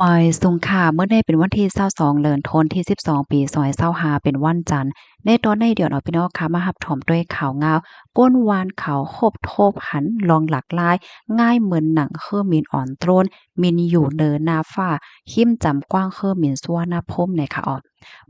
มอยสุงค่ะเมื่อได้เป็นวันที่22เดือนธันวาคมที่12ปี2565เป็นวันจันทร์ในตอนในเดี๋ยวเนาะพี่น้องค่ะมารับชมด้วยข่าวงาวก้นวานเขาโคบโทบหันลองหลากหลายง่ายเหมือนหนังเคอมินอ่อนโตรนมินอยู่เนินนาฟ้าหิมจำกว้างเคอมินสัวหน้าพมในค่ะออ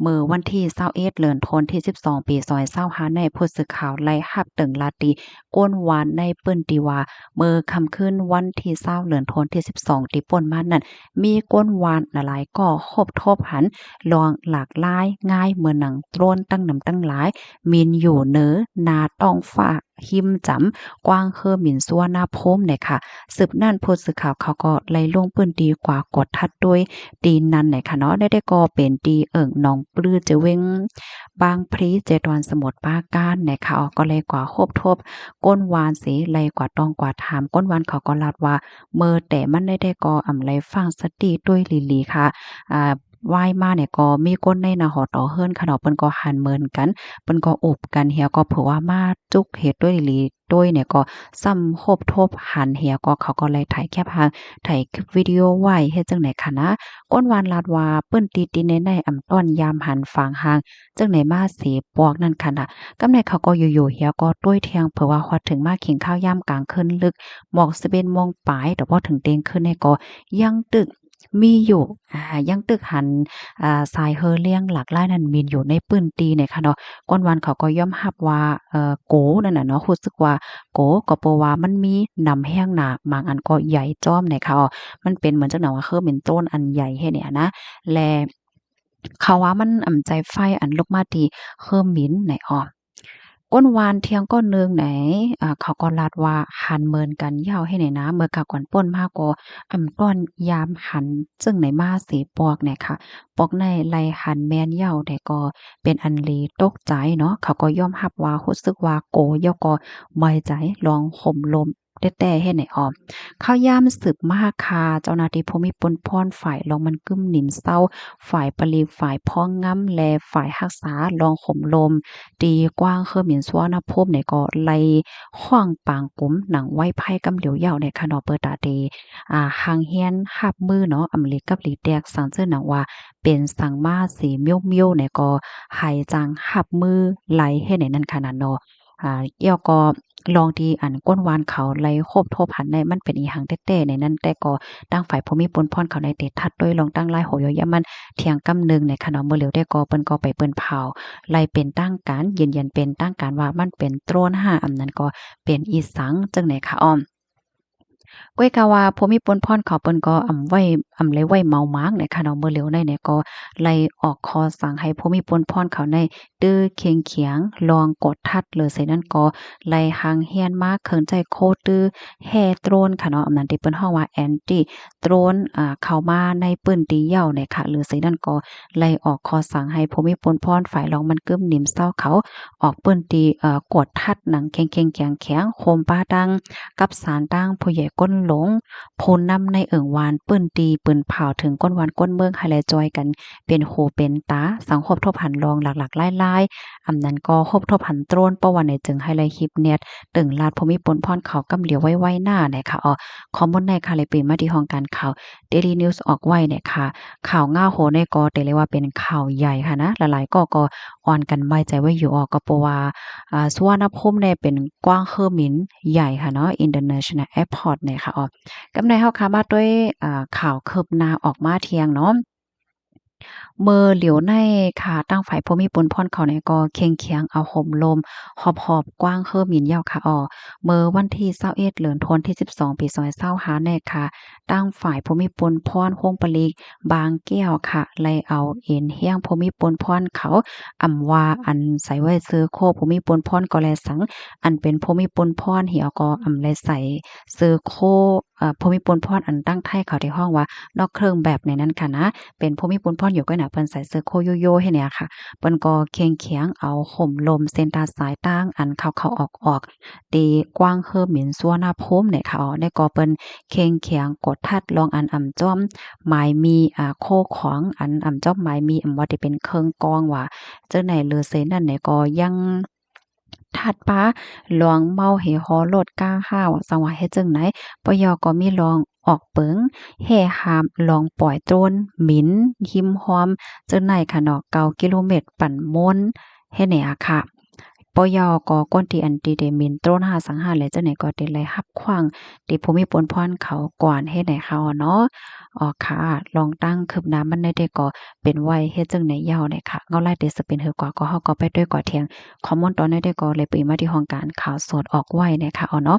มื้อวันที่21เดือนธันวาคมที่12ปี2025ในผู้สื่อข่าวไล่รับตึงลาติก้นวานในเปิ้นติว่ามื้อค่ำคืนวันที่20เดือนธันวาคมที่12ที่ป่นมานั้น มีก้นวานหลายๆก่อคบทบหันลองหลากหลายง่ายเหมือนหนังโตรนตั้งนำตั้งหลายมินอยู่เนอนาต้องฟ้าหิมจำกว้างเคอมินซัวหน้าพมเนี่ยค่ะสืบนั่นผู้สื่อข่าวเขาก็ไล่ลงปื้นดีกว่ากดทัดด้วยตีนั้นเนี่ยค่ะเนาะได้ก็เป็นตีหนองปลื้อเจเวงบางพลีเจดอนสมุทรปราการเนี่ยค่ะก็เลยกว่าคบทบก้นวานสิไล่กว่าต้องกว่าถามก้นวานเขาก็ลาดว่า เมื่อแต่มันได้ก่ออำไรฟังสติด้วยหลีๆค่ะว่ายมาเนี่ยก็มีก้นในนะหอต่อเฮิรนค่ะเนาะเปิ้นก็หันเหมือนกันเปิ้นก็อบกันเฮียก็เผื่อว่ามาจุกเฮ็ดด้วยหลีด้วยเนี่ยก็ซ้ำโคบทบหันเฮียก็เขาก็เลยถ่ายแคปหางถ่ายคลิปวิดีโอไว้เฮ็ดจังไหนคะนะก้นวานลาดว่าเปิ้นตีในอำต้อนยามหันฝางหางจังไหนมาเสปอกนั่นค่ะน่ะกำในเขาก็อยู่ๆเฮียก็ต้วยเที่ยงเผื่อว่าฮอดถึงมากินข้าวยามกลางคืนลึก หมอก11โมงปลายแต่พอถึงเตียงคืนเนี่ยก็ยังตึกมีอยู่ยังตึกหันทรายเฮอเลี่ยงหลากหลายนั้นมีอยู่ในปื้นตีเนี่ยค่ะเนาะก้อนวันเขาก็ยอมรับว่าโกนั่นน่ะเนาะรู้สึกว่าโกก็เพราะว่ามันมีหนำแห้งหนากบางอันก็ใหญ่จ้อมเนี่ยค่ะมันเป็นเหมือนจังหน่ะว่าคือเป็นต้นอันใหญ่แค่เนี่ยนะแลเขาว่ามันใจไฟอันลุกมาที่เคือหมินไหนอ้อ ก้นวานเทียงก้นหนึ่งไหนเขาก็ลาดว่าหันเมินกันยาวให้ไหนนะเมื่อกะก่อนป้นมาก็ก้อนยามหันซึ่งไหนมาสีปอกเนี่ยค่ะปอกในไล่หันแม่นยาวแต่ก็เป็นอันลีตกใจเนาะเขาก็ยอมรับว่ารู้สึกว่าโกยอก็ไม่ใจลองห่มลมแต่ๆให้ไหนออมเข้ายามสืบมาคาเจ้าหน้าที่ภูมิปนพรฝ่ายลองมันกึ้มหนิมเศร้าฝ่ายปลีฝ่ายพ้องงำแลฝ่ายรักษาลองห่มลม ตีกว้างคือหมิ่นสัวนภพเนี่ยก็ไล่ขว้างปางกุ๋มหนังไว้ไพ่กำเหลียวยาวในคะเนาะเปิดตาเดหางเฮียนหับมือเนาะอำลิกับหลีแตกสังเจอหนังว่าเป็นสังมาสีเมียวๆเนี่ยก็หายจังหับมือไหลให้ในนั้นขนาดเนาะเกี่ยวก็ลองที่อันก้นวานเขาไหลโคบโทบหันในมันเป็นอีหังแต้ๆในนั้นแต่ก็ตั้งฝ่ายภูมิปนพรเขาในเตทัดด้วยลองตั้งลายโหยยะมันเถียงกำนึงในคะเนาะเมื่อเหลียวได้ก็เปิ้นก็ไปเปิ้นเผา ไล่เป็นตั้งการยืนยันเป็นตั้งการว่ามันเป็นโตรนห้าอำนั้นก็เป็นอีสังจังไหนคะอ้อม ก้วยกาว่าภูมิปนพรเขาเปิ้นก็อำไว้เมามางในค่ะเนาะมื้อเหลียวในเนี่ยก็ไล่ออกคอสั่งให้ภูมิปนพรเขาในตื้อเคียงเขียงลองกดทัดเลยไสนั้นก็ไล่หางเฮียนมาเคิงใจโคตื้อแห่โตรนค่ะเนาะอำนั้นที่เปิ้นฮ้องว่า Anti โตรนเข้ามาในปื้นตีเหย้าเนี่ยค่ะหรือไสนั้นก็ไล่ออกคอสั่งให้ภูมิปนพรฝ่ายรองมันกึ้มหนิมเศร้าเขาออกปื้นตีกดทัดหนังเค็งๆแข็งๆโคมป้าดัง กับสารตั้งผู้ใหญ่ก้นหลงโพนนำในเอิงวานปื้นตีปืนเผาถึงก้นวานก้นเมืองให้แลจอยกันเป็นโหเป็นตาสังคบทบหันรองหลักๆหลายๆอำนั้นก็คบทบหันโตรนเพราะว่าในจึงให้ไลคลิปเน็ตตึงลาดภูมิปนพรเขากำเหลียวไว้หน้าเนี่ยค่ะข้อมูลในค่ะเลยเป็นมาที่ห้องการข่าว Daily News ออกไว้เนี่ยค่ะข่าวง่าโหในก็แต่เลยว่าเป็นข่าวใหญ่ค่ะนะหลายๆก็ออนกันไว้ใจไว้อยู่ออกก็เพราะว่าสุวรรณภูมิเนี่ยเป็นกว้างเคอหมินใหญ่ค่ะเนาะ International Airport เนี่ยค่ะกำในเฮาค่ะมาด้วยข่าวคืบหน้าออกมาเที่ยงเนาะ เมื่อเหลียวในค่ะตั้งฝ่ายผู้มีปุนพ่นเขาเนี่ยก็เคียงเคียงเอาห่มลมหอบๆกว้างเคิ้มหยินยาวค่ะเมื่อวันที่21เดือนธันวาคมที่12ปี2025แน่ค่ะตั้งฝ่ายผู้มีปุนพ่นโฮงปลีกบางแก้วค่ะไล่เอาเอ็นเฮียงผู้มีปุนพ่นเขาว่าอันใส่ไว้ซื้อโคผู้มีปุนพ่นก็แลสังอันเป็นผู้มีปุนพ่นเหี่ยวก็แลใส่ซื้อโคผู้มีปุนพ่นอันตั้งไทยเขาที่ห้องว่านอกเครื่องแบบในนั้นค่ะนะ เป็นผู้มีปุนพ่อนอยู่ก็หนาเปิ้นใส่เสื้อโคโยโย่ให้เนี่ยค่ะเปิ้นก็เคียงเคียงเอาห่มลมเส้นตาสายตั้งอันเข้าๆออกๆตีกว้างเฮิมหมินซัวหน้าพมเนี่ยค่ะได้ก็เปิ้นเคียงเคียงกดทัดลองอันจ้อมหมายมีโคของอันจ้อมหมายมีว่าที่เป็นเครื่องกองว่าเจ้าไหนเลอเซนั่นเนี่ยก็ยัง ถัดมาลองเมาเหฮอโลดก้าห้าวสังว่าเฮ็ดจังไหนปยก็มีลองออกเปิงแห่หามลองปล่อยโตรนหมินหิมหอมจังไหนค่ะเนาะ9กิโลเมตรปั่นมนเฮ็ดแหนอะค่ะปยก็ก้นที่อันที่ได้หมินโตรนหาสังหารและจังไหนก็ได้ไล่ฮับขว้างที่ภูมิปนพรเขากวนเฮ็ดให้เขาเนาะอ๋อค่ะลองตั้งคืบหน้ามันได้ก็เป็นไว้เฮ็ดจังไหนยาวเนี่ยค่ะเงาไล่แต่สเป็นเฮอกว่าก็เฮาก็ไปด้วยก่อเทียง ข้อมูลตอนนี้ได้ก็เลยไปมาที่ห้องการข่าวสดออกไว้นะคะเอาเนาะ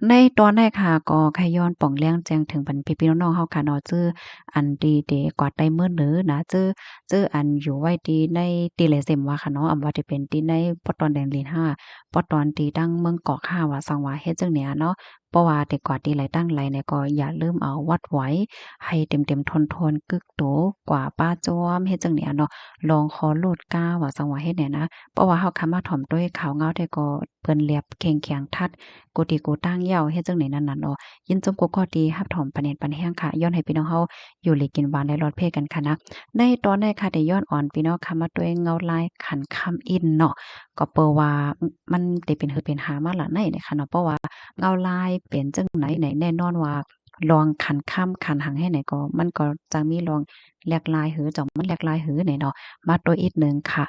ในตอนแรกค่ะก็แค่ย้อนป่องแล้งแจ้งถึงบรรพี่ๆน้องๆเฮาค่ะเนาะชื่ออันดีเดกว่าได้มื้อหนือนะชื่ออันอยู่ไว้ที่ในตีเลเซมว่าค่ะเนาะอำว่าที่เป็นที่ในปอตอนแดงลีน5ปอตอนที่ตั้งเมืองเกาะค่าว่าสังว่าเฮ็ดจังเนี้ยเนาะเพราะว่าแต่กว่าที่ไหลตั้งไหลเนี่ยก็อย่าลืมเอาวัดไว้ให้เต็มๆทนๆกึกโตกว่าป้าจ้อมเฮ็ดจังเนี้ยเนาะลองขอโลดก้าว่าสังว่าเฮ็ดเนี่ยนะ เพราะว่าเฮาคำมาถ่อมด้วยขาวเงาแต่ก็เปิ้นเรียบเข่งแข็งทัดโกติโกตั้งเหย้าเฮ็ดจังไหนนั้นๆเนาะยินจมกูก็ดีฮับถ่อมปานเน็ตปานแห้งค่ะย้อนให้พี่น้องเฮาอยู่หลีกินหวานได้รอดเพกันค่ะนะในตอนแรกค่ะได้ย้อนอ่อนพี่น้องค่ะมาด้วยเงาลายขันคำอินเนาะก็เปิ้ว่ามันได้เป็นหือเป็นหามาละในเนี่ยค่ะเนาะเพราะว่าเงาลายเป็นจังไหนไหนแน่นอนว่าลองขันค่ำขันหังให้ไหนก็มันก็จะมีลองแหลกลายหือจ่องมันแหลกลายหือไหนเนาะมาตัวอีกหนึ่งค่ะ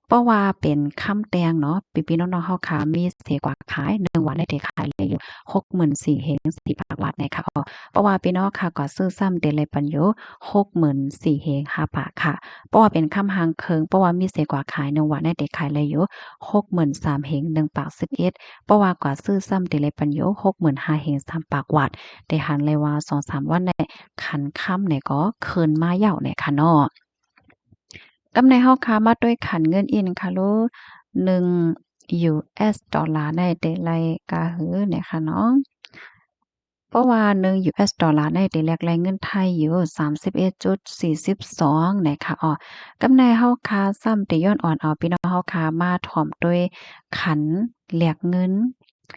เพราะว่าเป็นคำแตงเนาะพี่ๆน้องๆเฮาค่ะมีเสกว่าขาย1วันได้ขายเลยอยู่64,000เฮง4บาทนะคะเพราะว่าพี่น้องค่ะก็ซื้อซ้ำเดลัยปัญโย64,000เฮง5บาทค่ะเพราะว่าเป็นคำหางเคิงเพราะว่ามีเสกว่าขาย1วันได้ขายเลยอยู่63,000เฮง1ปาก11เพราะว่าก็ซื้อซ้ำเดลัยปัญโย65,000เฮง3ปากวัดได้หันเลยว่า2-3วันได้ขันค่ำเนี่ยก็คืนมาเหย้าเนี่ยค่ะเนาะ กำในเฮาค้ามาด้วยขันเงินอินค่ะโล1 US ดอลลาร์ในแต่ไรกะหือเนี่ยค่ะเนาะเพราะว่า1 US ดอลลาร์ในแต่แลกแรงเงินไทยอยู่31.42นะคะกำในเฮาค้าซ้ำแต่ย้อนอ่อนเอาพี่น้องเฮาค้ามาถ่อมด้วยขันแลกเงิน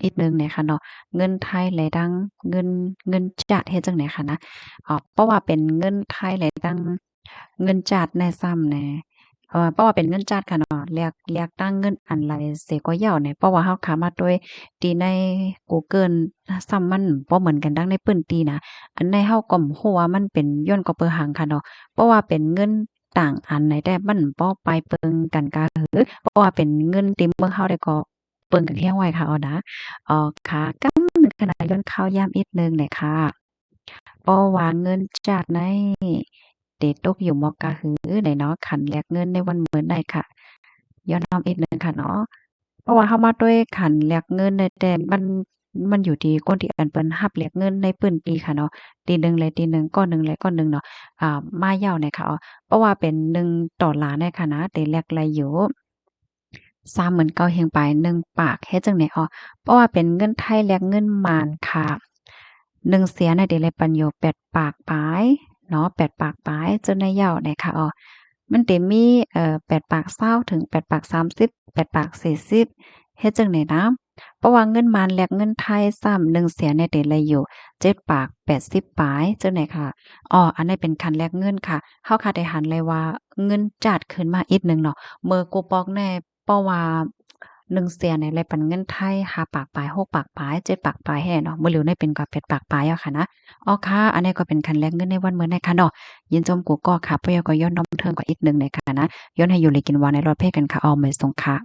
อีกหนึ่งเนี่ยค่ะเนาะเงินไทยไหลดังเงินจ๊าดเฮ็ดจั่งใดคะนะเพราะว่าเป็นเงินไทยไหลดังเงินจ๊าดแน่ซ้ำแหน่ เพราะว่าเป็นเงินจาดค่ะเนาะเรียกตั้งเงินอันไรเสก็เหย้าเนี่ยเพราะว่าเฮาขามาด้วยตีในกูเกิลซ้ำมันบ่เหมือนกันดังในปื้นตีนะอันในเฮาก็บ่ฮู้ว่ามันเป็นย้อนก็เปอหังค่ะเนาะเพราะว่าเป็นเงินต่างอันไหนแต่มันบ่ไปเปิงกันกะหือเพราะว่าเป็นเงินที่เมืองเฮาได้ก็เปิงกันเฮียงไว้ค่ะนะค่ะกำขณะย้อนข่าวยามอีกหนึ่งเนี่ยค่ะเพราะว่าเงินจากใน เดตกอยู่มอกะหือได้เนาะขันแลกเงินในวันเหมือนได้ค่ะย้อนอีกหนึ่งค่ะเนาะเพราะว่าเฮามาด้วยขันแลกเงินในแต่มันอยู่ที่คนที่อันเปิ้นรับแลกเงินในปื้นปีค่ะเนาะตีหนึ่งเลยตีหนึ่งก้อนหนึ่งเลยก้อนหนึ่งเนาะมายาวเนี่ยค่ะเพราะว่าเป็น1 ดอลลาร์เนี่ยค่ะนะได้แลกไรอยู่39,000เฮียงไป1ปากเฮ็ดจั่งใดเพราะว่าเป็นเงินไทยแลกเงินมานค่ะ1เสียน่ะได้เลยปันอยู่8ปากปลายเนาะ8ปากปลายจนในยาวเนี่ยค่ะมันสิมี8ปาก20ถึง8ปาก30 8ปาก40เฮ็ดจั่งใดนะเพราะว่าเงินมานแลกเงินไทยซ้ำ1เสียเนี่ยได้เลยอยู่7ปาก80ปลายจั่งใดค่ะอันนี้เป็นคันแลกเงินค่ะเฮาค่ะได้หันเลยว่าเงินจาดขึ้นมาอีกหนึ่งเนาะเมื่อกูปอกแน่เพราะว่า1เสียเนี่ยแลกเป็นเงินไทย5ปากปลาย6ปากปลาย7ปากปลายแฮ่เนาะบ่เหลียวได้เป็นกว่า8ปากปลายอะค่ะนะ ค่ะอันนี้ก็เป็นคันแลกเงินในวันมื้อนี้ค่ะเนาะยินจมกูก็ค่ะปะยอก็ย้อนน้อมเทิงกว่าอีกหนึ่งในค่ะนะย้อนให้อยู่เลยกินวาในรอดเพศกันค่ะไม่ส่งค่ะ